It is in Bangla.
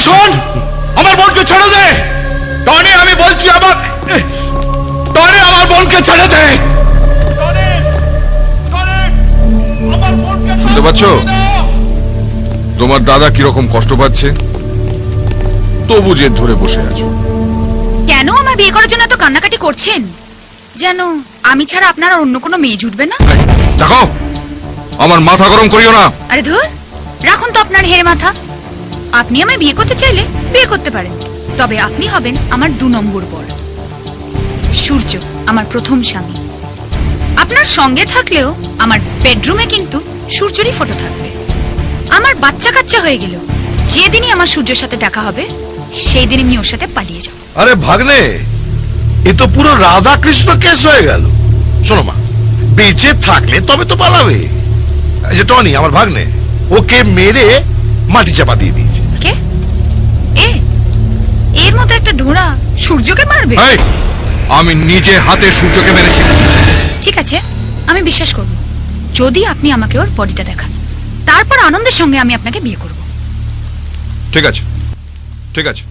শোন, আমার বোনকে ছেড়ে দে। টনি, আমি বলছি টনি, আমার বোনকে ছেড়ে দে। শুনতে পাচ্ছ তোমার দাদা কিরকম কষ্ট পাচ্ছে, তবু জেদ ধরে বসে আছো। কেন আমায় বিয়ে করার জন্য এত কান্নাকাটি করছেন? যেন আমি ছাড়া আপনারা অন্য কোনো মেয়ে জুটবে না। দেখো, আমার মাথা গরম করিও না। আরে ধুর, রাখুন তো আপনার হের মাথা। আপনি আমায় বিয়ে করতে চাইলে বিয়ে করতে পারেন, তবে আপনি হবেন আমার 2 নম্বর বর। সূর্য আমার প্রথম স্বামী। আপনার সঙ্গে থাকলেও আমার বেডরুমে কিন্তু সূর্যরই ফটো থাকবে। আমার বাচ্চা কাচ্চা হয়ে গেল, যেদিনই আমার সূর্যের সাথে দেখা হবে সেই দিনই আমি ওর সাথে পালিয়ে যাব। আরে ভাগ্নে, এ তো পুরো রাধা কৃষ্ণ কেস হয়ে গেল। শোনো মা, বেঁচে থাকলে তবে তো পালাবে। এই যে টনি আমার ভাগ্নে, ওকে মেরে মাটি চাপা দিয়ে দিয়েছে। কে? এর মতো একটা ঢোড়া সূর্যকে মারবে? এই, আমি নিজে হাতে সূর্যকে মেরেছি। ঠিক আছে, আমি বিশ্বাস করব যদি আপনি আমাকে ওর বডিটা দেখান। তারপর আনন্দের সঙ্গে আমি আপনাকে বিয়ে করব। ঠিক আছে, ঠিক আছে।